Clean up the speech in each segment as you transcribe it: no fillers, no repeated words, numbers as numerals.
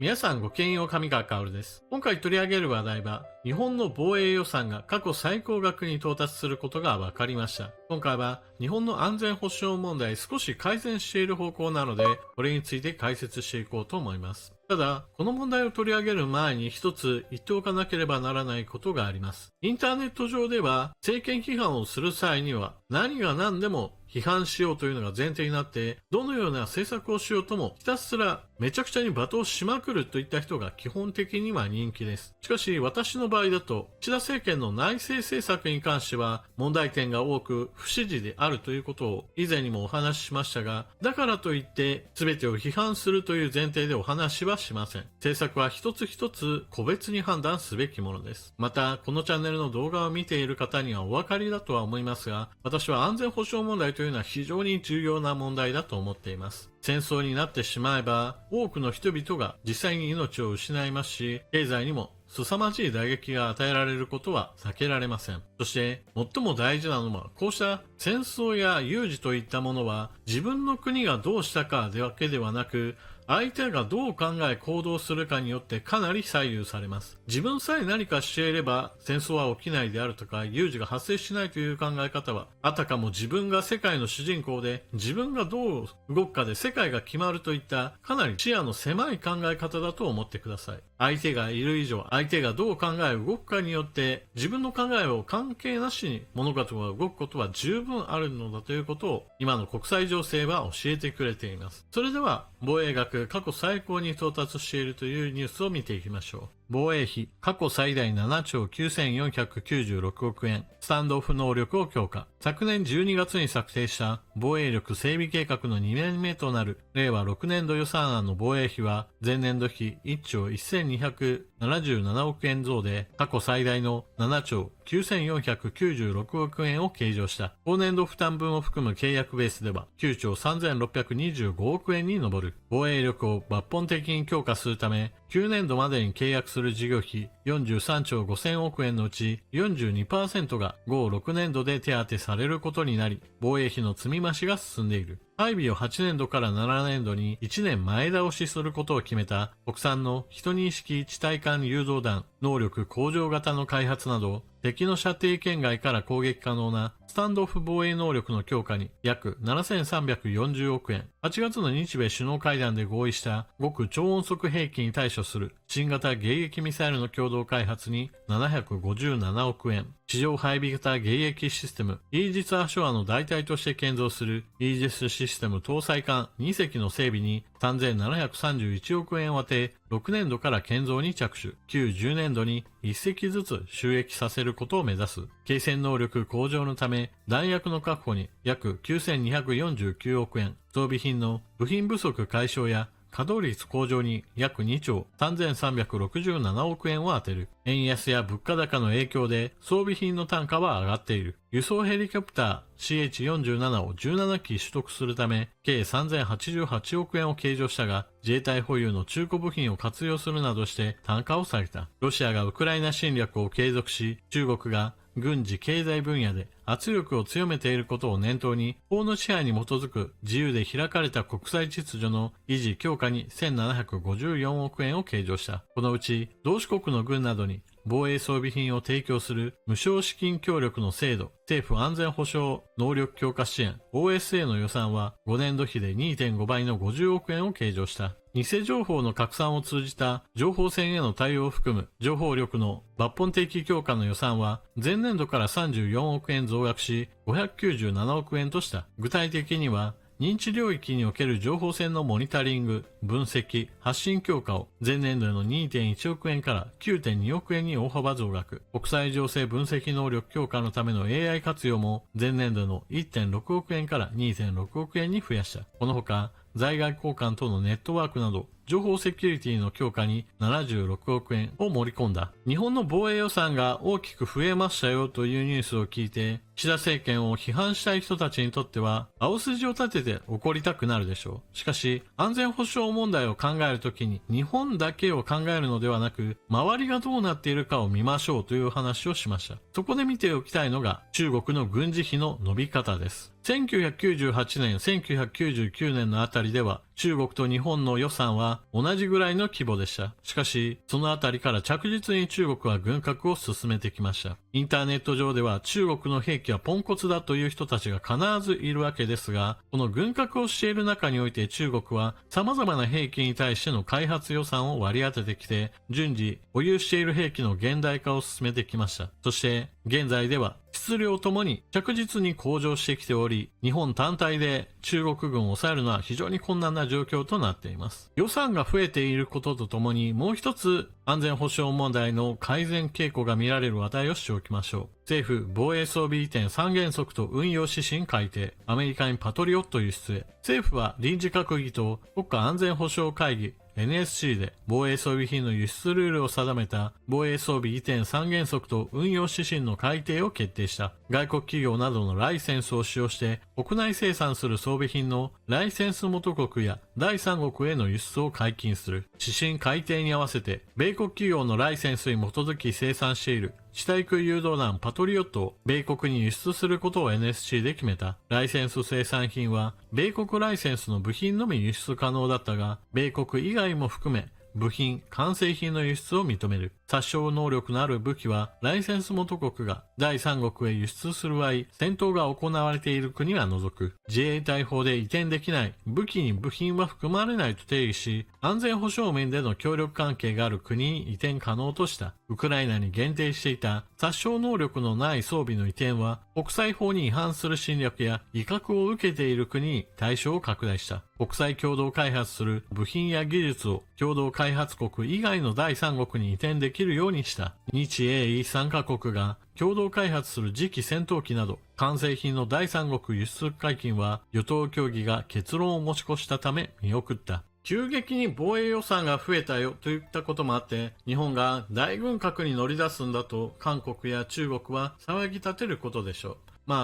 皆さんごきげんよう、上川薫です。今回取り上げる話題は、日本の防衛予算が過去最高額に到達することが分かりました。今回は、日本の安全保障問題少し改善している方向なので、これについて解説していこうと思います。ただ、この問題を取り上げる前に一つ言っておかなければならないことがあります。インターネット上では、政権批判をする際には、何が何でも批判しようというのが前提になって、どのような政策をしようともひたすらめちゃくちゃに罵倒しまくるといった人が基本的には人気です。しかし私の場合だと、岸田政権の内政政策に関しては問題点が多く不支持であるということを以前にもお話ししましたが、だからといって全てを批判するという前提でお話はしません。政策は一つ一つ個別に判断すべきものです。また、このチャンネルの動画を見ている方にはお分かりだとは思いますが、私は安全保障問題というのは非常に重要な問題だと思っています。戦争になってしまえば、多くの人々が実際に命を失いますし、経済にも凄まじい打撃が与えられることは避けられません。そして、最も大事なのは、こうした戦争や有事といったものは、自分の国がどうしたかだけではなく、相手がどう考え行動するかによってかなり左右されます。自分さえ何かしていれば戦争は起きないであるとか有事が発生しないという考え方は、あたかも自分が世界の主人公で自分がどう動くかで世界が決まるといったかなり視野の狭い考え方だと思ってください。相手がいる以上、相手がどう考え動くかによって自分の考えを関係なしに物事が動くことは十分あるのだということを今の国際情勢は教えてくれています。それでは防衛額過去最高に到達しているというニュースを見ていきましょう。防衛費過去最大7兆9496億円、スタンドオフ能力を強化。昨年12月に策定した防衛力整備計画の2年目となる令和6年度予算案の防衛費は前年度比1兆1277億円増で過去最大の7兆9496億円を計上した。今年度負担分を含む契約ベースでは9兆3625億円に上る。防衛力を抜本的に強化するため、9年度までに契約する事業費43兆5000億円のうち 42% が5、6年度で手当されることになり、防衛費の積み増しが進んでいる。配備を8年度から7年度に1年前倒しすることを決めた国産の12式地対艦誘導弾能力向上型の開発など、敵の射程圏外から攻撃可能なスタンドオフ防衛能力の強化に約7340億円。8月の日米首脳会談で合意した極超音速兵器に対処する新型迎撃ミサイルの共同開発に757億円。地上配備型迎撃システムイージス・アショアの代替として建造するイージスシステム搭載艦2隻の整備に3731億円を充て、6年度から建造に着手。旧10年度に1隻ずつ収益させることを目指す。継戦能力向上のため、弾薬の確保に約9249億円。装備品の部品不足解消や稼働率向上に約2兆3367億円を充てる。円安や物価高の影響で装備品の単価は上がっている。輸送ヘリコプター CH47 を17機取得するため、計3088億円を計上したが、自衛隊保有の中古部品を活用するなどして単価を下げた。ロシアがウクライナ侵略を継続し、中国が軍事経済分野で圧力を強めていることを念頭に、法の支配に基づく自由で開かれた国際秩序の維持強化に1754億円を計上した。このうち、同志国の軍などに防衛装備品を提供する無償資金協力の制度、政府安全保障能力強化支援 OSA の予算は5年度比で 2.5 倍の50億円を計上した。偽情報の拡散を通じた情報戦への対応を含む情報力の抜本的強化の予算は前年度から34億円増額し597億円とした。具体的には認知領域における情報戦のモニタリング、分析、発信強化を前年度の 2.1 億円から 9.2 億円に大幅増額。国際情勢分析能力強化のための AI 活用も前年度の 1.6 億円から 2.6 億円に増やした。このほか、在外交換とのネットワークなど、情報セキュリティの強化に76億円を盛り込んだ。日本の防衛予算が大きく増えましたよというニュースを聞いて、岸田政権を批判したい人たちにとっては、青筋を立てて怒りたくなるでしょう。しかし、安全保障問題を考えるときに、日本だけを考えるのではなく、周りがどうなっているかを見ましょうという話をしました。そこで見ておきたいのが、中国の軍事費の伸び方です。1998年、1999年のあたりでは、中国と日本の予算は同じぐらいの規模でした。しかし、そのあたりから着実に中国は軍拡を進めてきました。インターネット上では中国の兵器はポンコツだという人たちが必ずいるわけですが、この軍拡をしている中において中国は様々な兵器に対しての開発予算を割り当ててきて、順次保有している兵器の現代化を進めてきました。そして、現在では質量ともに着実に向上してきており、日本単体で中国軍を抑えるのは非常に困難な状況となっています。予算が増えていることとともに、もう一つ安全保障問題の改善傾向が見られる話題をしておきましょう。政府防衛装備移転3原則と運用指針改定、アメリカにパトリオット輸出へ。政府は臨時閣議と国家安全保障会議、NSC で防衛装備品の輸出ルールを定めた防衛装備移転3原則と運用指針の改定を決定した。外国企業などのライセンスを使用して国内生産する装備品のライセンス元国や第三国への輸出を解禁する。指針改定に合わせて米国企業のライセンスに基づき生産している地対空誘導弾パトリオットを米国に輸出することを NSC で決めた。ライセンス生産品は米国ライセンスの部品のみ輸出可能だったが、米国以外も含め部品、完成品の輸出を認める。殺傷能力のある武器は、ライセンス元国が第三国へ輸出する場合、戦闘が行われている国は除く。自衛隊法で移転できない武器に部品は含まれないと定義し、安全保障面での協力関係がある国に移転可能とした。ウクライナに限定していた殺傷能力のない装備の移転は、国際法に違反する侵略や威嚇を受けている国に対象を拡大した。国際共同開発する部品や技術を共同開発国以外の第三国に移転できるようにした。日英3カ国が共同開発する次期戦闘機など完成品の第三国輸出解禁は与党協議が結論を持ち越したため見送った。急激に防衛予算が増えたよといったこともあって、日本が大軍拡に乗り出すんだと韓国や中国は騒ぎ立てることでしょう。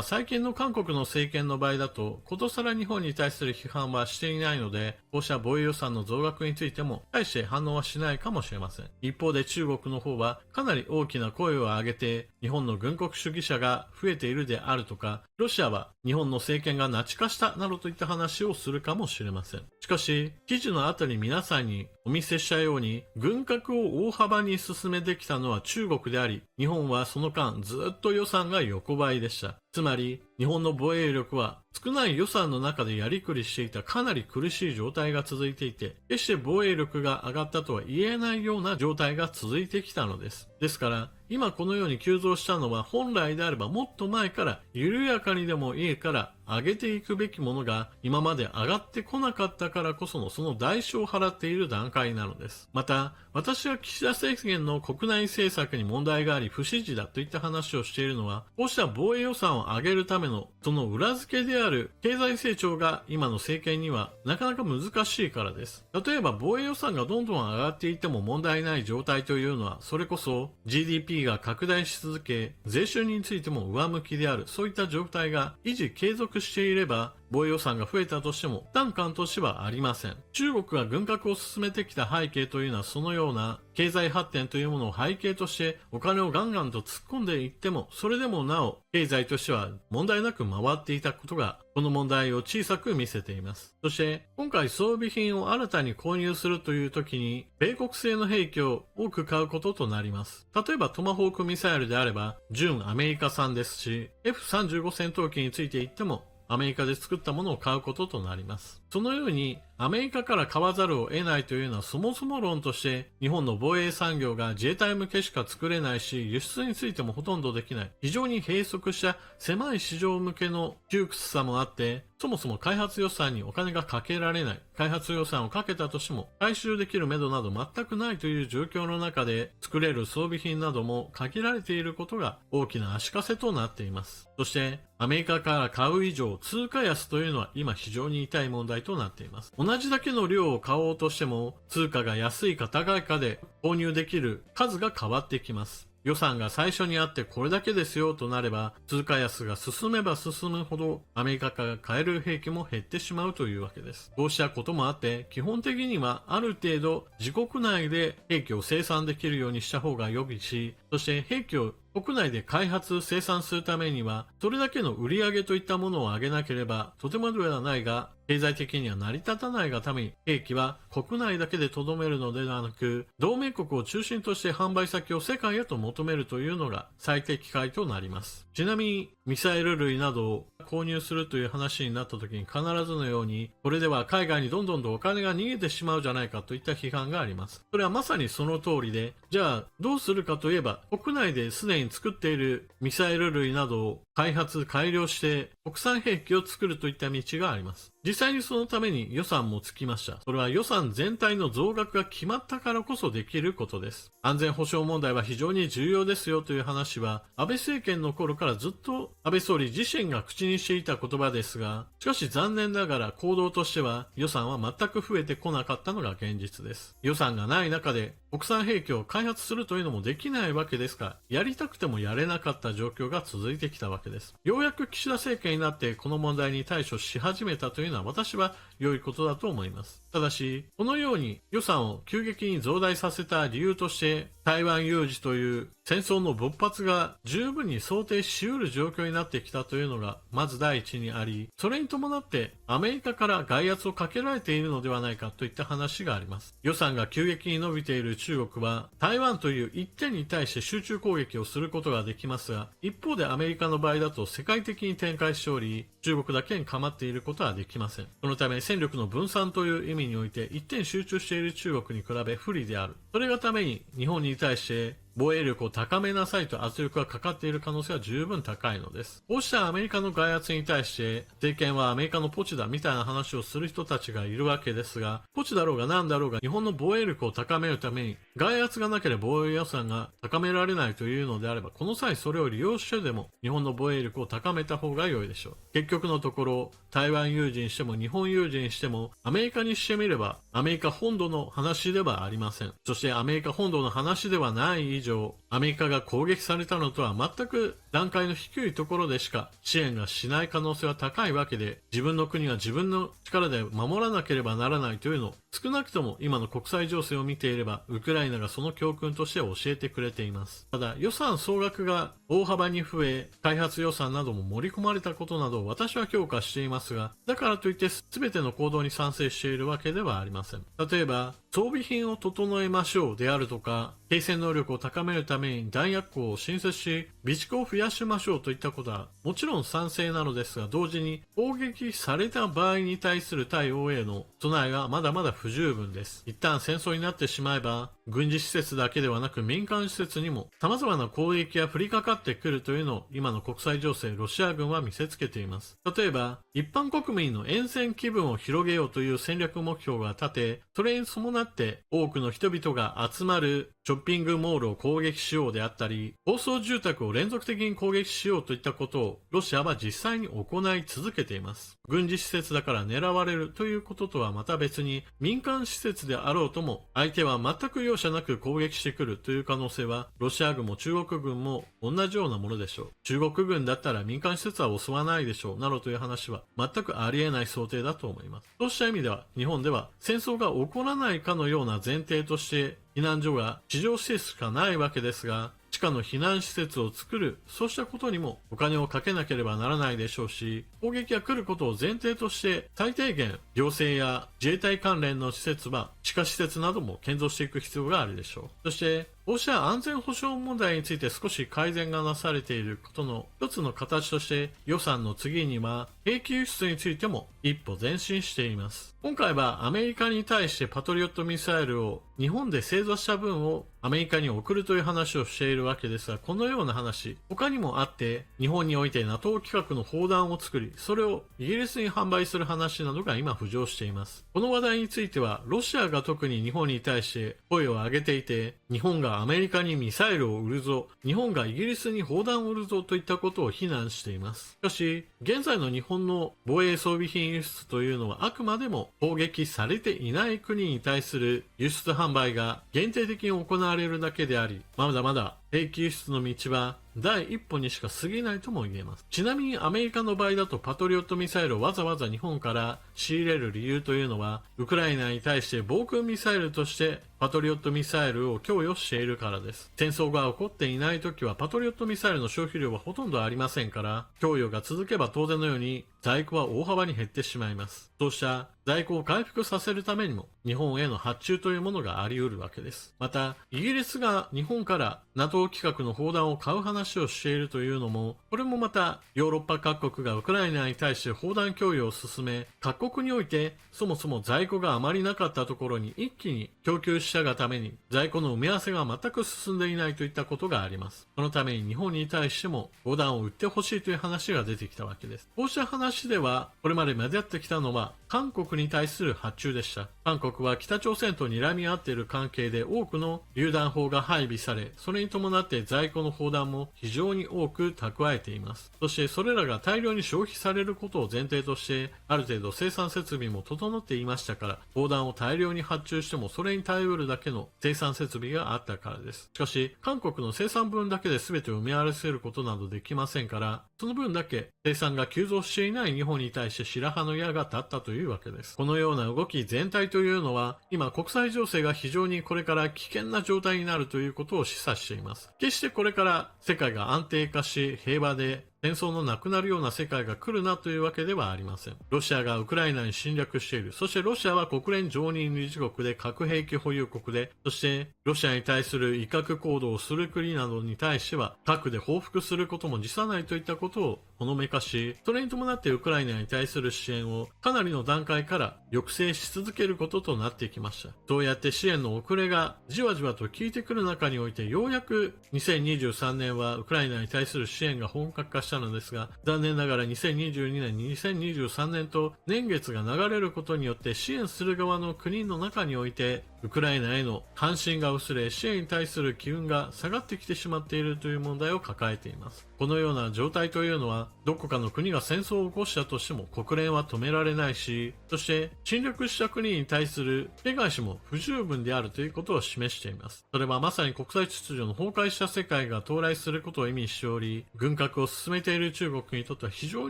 最近の韓国の政権の場合だと、ことさら日本に対する批判はしていないので、こうした防衛予算の増額についても、大して反応はしないかもしれません。一方で中国の方は、かなり大きな声を上げて、日本の軍国主義者が増えているであるとか、ロシアは日本の政権がナチ化したなどといった話をするかもしれません。しかし、記事の後に皆さんにお見せしたように、軍拡を大幅に進めてきたのは中国であり、日本はその間ずっと予算が横ばいでした。つまり、日本の防衛力は少ない予算の中でやりくりしていたかなり苦しい状態が続いていて、決して防衛力が上がったとは言えないような状態が続いてきたのです。ですから、今このように急増したのは本来であればもっと前から緩やかにでもいいから上げていくべきものが今まで上がってこなかったからこそのその代償を払っている段階なのです。また、私は岸田政権の国内政策に問題があり不支持だといった話をしているのは、こうした防衛予算を上げるためのその裏付けである経済成長が今の政権にはなかなか難しいからです。例えば防衛予算がどんどん上がっていっても問題ない状態というのは、それこそ GDP が拡大し続け、税収についても上向きである、そういった状態が維持継続していれば、防衛予算が増えたとしても負担感としてはありません。中国が軍拡を進めてきた背景というのはそのような経済発展というものを背景としてお金をガンガンと突っ込んでいっても、それでもなお経済としては問題なく回っていたことがこの問題を小さく見せています。そして今回装備品を新たに購入するという時に米国製の兵器を多く買うこととなります。例えばトマホークミサイルであれば純アメリカ産ですし、 F35 戦闘機について言ってもアメリカで作ったものを買うこととなります。そのようにアメリカから買わざるを得ないというのはそもそも論として日本の防衛産業が自衛隊向けしか作れないし、輸出についてもほとんどできない非常に閉塞した狭い市場向けの窮屈さもあって、そもそも開発予算にお金がかけられない、開発予算をかけたとしても回収できる目処など全くないという状況の中で、作れる装備品なども限られていることが大きな足かせとなっています。そしてアメリカから買う以上通貨安というのは今非常に痛い問題となっています。同じだけの量を買おうとしても通貨が安いか高いかで購入できる数が変わってきます。予算が最初にあってこれだけですよとなれば、通貨安が進めば進むほどアメリカから買える兵器も減ってしまうというわけです。こうしたこともあって基本的にはある程度自国内で兵器を生産できるようにした方が良いし、そして兵器を国内で開発、生産するためには、それだけの売り上げといったものを上げなければ、とてもではないが、経済的には成り立たないがために、兵器は国内だけで留めるのではなく、同盟国を中心として販売先を世界へと求めるというのが最適解となります。ちなみに、ミサイル類などを購入するという話になった時に必ずのように、これでは海外にどんどんとお金が逃げてしまうじゃないかといった批判があります。それはまさにその通りで、じゃあどうするかといえば、国内ですでに作っているミサイル類などを開発、改良して国産兵器を作るといった道があります。実際にそのために予算もつきました。それは予算全体の増額が決まったからこそできることです。安全保障問題は非常に重要ですよという話は、安倍政権の頃からずっと安倍総理自身が口にしていた言葉ですが、しかし残念ながら行動としては予算は全く増えてこなかったのが現実です。予算がない中で国産兵器を開発するというのもできないわけですが、やりたくてもやれなかった状況が続いてきたわけです。ようやく岸田政権になってこの問題に対処し始めたというのは私は良いことだと思います。ただし、このように予算を急激に増大させた理由として、台湾有事という戦争の勃発が十分に想定し得る状況になってきたというのがまず第一にあり、それに伴ってアメリカから外圧をかけられているのではないかといった話があります。予算が急激に伸びている中国は台湾という一点に対して集中攻撃をすることができますが、一方でアメリカの場合だと世界的に展開しており、中国だけに構っていることはできません。そのため戦力の分散という意味において一点集中している中国に比べ不利である。それがために日本に対して防衛力を高めなさいと圧力がかかっている可能性は十分高いのです。こうしたアメリカの外圧に対して政権はアメリカのポチだみたいな話をする人たちがいるわけですが、ポチだろうが何だろうが日本の防衛力を高めるために外圧がなければ防衛予算が高められないというのであれば、この際それを利用してでも日本の防衛力を高めた方が良いでしょう。結局のところ台湾有事にしても日本有事にしてもアメリカにしてみればアメリカ本土の話ではありません。そしてアメリカ本土の話ではない以上、アメリカが攻撃されたのとは全く段階の低いところでしか支援がしない可能性は高いわけで、自分の国は自分の力で守らなければならないというのを少なくとも今の国際情勢を見ていればウクライナがその教訓として教えてくれています。ただ予算総額が大幅に増え、開発予算なども盛り込まれたことなどを私は評価していますが、だからといって全ての行動に賛成しているわけではありません。例えば装備品を整えましょうであるとか、継戦能力を高めるために弾薬庫を新設し備蓄を増やしましょうといったことはもちろん賛成なのですが、同時に攻撃された場合に対する対応への備えがまだまだ不十分です。一旦戦争になってしまえば軍事施設だけではなく民間施設にも様々な攻撃が降りかかってくるというのを今の国際情勢ロシア軍は見せつけています。例えば一般国民の沿線気分を広げようという戦略目標が立て、それに伴って多くの人々が集まるショッピングモールを攻撃しようであったり、高層住宅を連続的に攻撃しようといったことをロシアは実際に行い続けています。軍事施設だから狙われるということとはまた別に、民間施設であろうとも相手は全く容赦なく攻撃してくるという可能性はロシア軍も中国軍も同じようなものでしょう。中国軍だったら民間施設は襲わないでしょうなどという話は全くありえない想定だと思います。そうした意味では日本では戦争が起こらないかのような前提として避難所が地上施設しかないわけですが、地下の避難施設を作る、そうしたことにもお金をかけなければならないでしょうし、攻撃が来ることを前提として最低限行政や自衛隊関連の施設は地下施設なども建造していく必要があるでしょう。そしてこうした安全保障問題について少し改善がなされていることの一つの形として予算の次には兵器輸出についても一歩前進しています。今回はアメリカに対してパトリオットミサイルを日本で製造した分をアメリカに送るという話をしているわけですが、このような話他にもあって、日本において NATO 規格の砲弾を作りそれをイギリスに販売する話などが今浮上しています。この話題についてはロシアが特に日本に対して声を上げていて、日本がアメリカにミサイルを売るぞ、日本がイギリスに砲弾を売るぞといったことを非難しています。しかし現在の日本の防衛装備品輸出というのはあくまでも攻撃されていない国に対する輸出販売が限定的に行われるだけであり、まだまだ兵器輸出の道は第一歩にしか過ぎないとも言えます。ちなみにアメリカの場合だとパトリオットミサイルをわざわざ日本から仕入れる理由というのは、ウクライナに対して防空ミサイルとしてパトリオットミサイルを供与しているからです。戦争が起こっていない時はパトリオットミサイルの消費量はほとんどありませんから、供与が続けば当然のように在庫は大幅に減ってしまいます。そうした在庫を回復させるためにも日本への発注というものがあり得るわけです。また、イギリスが日本から NATO 規格の砲弾を買う話をしているというのも、これもまたヨーロッパ各国がウクライナに対して砲弾供与を進め、各国においてそもそも在庫があまりなかったところに一気に供給したがために在庫の埋め合わせが全く進んでいないといったことがあります。そのために日本に対しても砲弾を売ってほしいという話が出てきたわけです。こうした話ではこれまで目立ってきたのは韓国に対する発注でした。韓国は北朝鮮と睨み合っている関係で多くの榴弾砲が配備され、それに伴って在庫の砲弾も非常に多く蓄えています。そしてそれらが大量に消費されることを前提として、ある程度生産設備も整っていましたから、砲弾を大量に発注してもそれに耐えうるだけの生産設備があったからです。しかし、韓国の生産分だけで全てを埋め合わせることなどできませんから、その分だけ生産が急増していない日本に対して白羽の矢が立ったというわけです。このような動き全体というのは、今国際情勢が非常にこれから危険な状態になるということを示唆しています。決してこれから世界が安定化し平和で戦争のなくなるような世界が来るなというわけではありません。ロシアがウクライナに侵略している。そしてロシアは国連常任理事国で核兵器保有国で、そしてロシアに対する威嚇行動をする国などに対しては核で報復することも辞さないといったことをほのめかし、それに伴ってウクライナに対する支援をかなりの段階から抑制し続けることとなってきました。そうやって支援の遅れがじわじわと効いてくる中において、ようやく2023年はウクライナに対する支援が本格化したのですが、残念ながら2022年、2023年と年月が流れることによって支援する側の国の中においてウクライナへの関心が薄れ、支援に対する機運が下がってきてしまっているという問題を抱えています。このような状態というのは、どこかの国が戦争を起こしたとしても国連は止められないし、そして侵略した国に対する手返しも不十分であるということを示しています。それはまさに国際秩序の崩壊した世界が到来することを意味しており、軍拡を進めている中国にとっては非常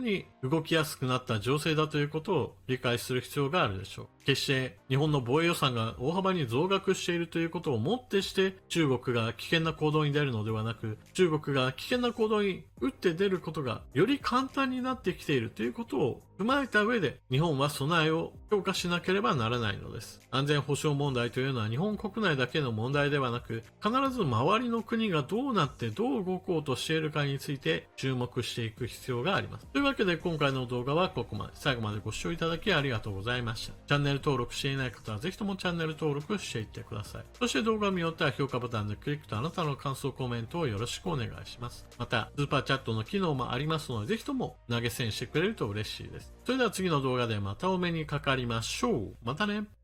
に動きやすくなった情勢だということを理解する必要があるでしょう。決して日本の防衛予算が大幅に増額しているということをもってして中国が危険な行動に出るのではなく、中国が危険な行動に打って出ることがより簡単になってきているということを踏まえた上で、日本は備えを強化しなければならないのです。安全保障問題というのは日本国内だけの問題ではなく、必ず周りの国がどうなってどう動こうとしているかについて注目していく必要があります。というわけで今回の動画はここまで。最後までご視聴いただきありがとうございました。チャンネル登録していない方はぜひともチャンネル登録していってください。そして動画を見終わったら評価ボタンでクリックとあなたの感想コメントをよろしくお願いします。また、スーパーチャットの機能もありますので、ぜひとも投げ銭してくれると嬉しいです。それでは次の動画でまたお目にかかりましょう。またね。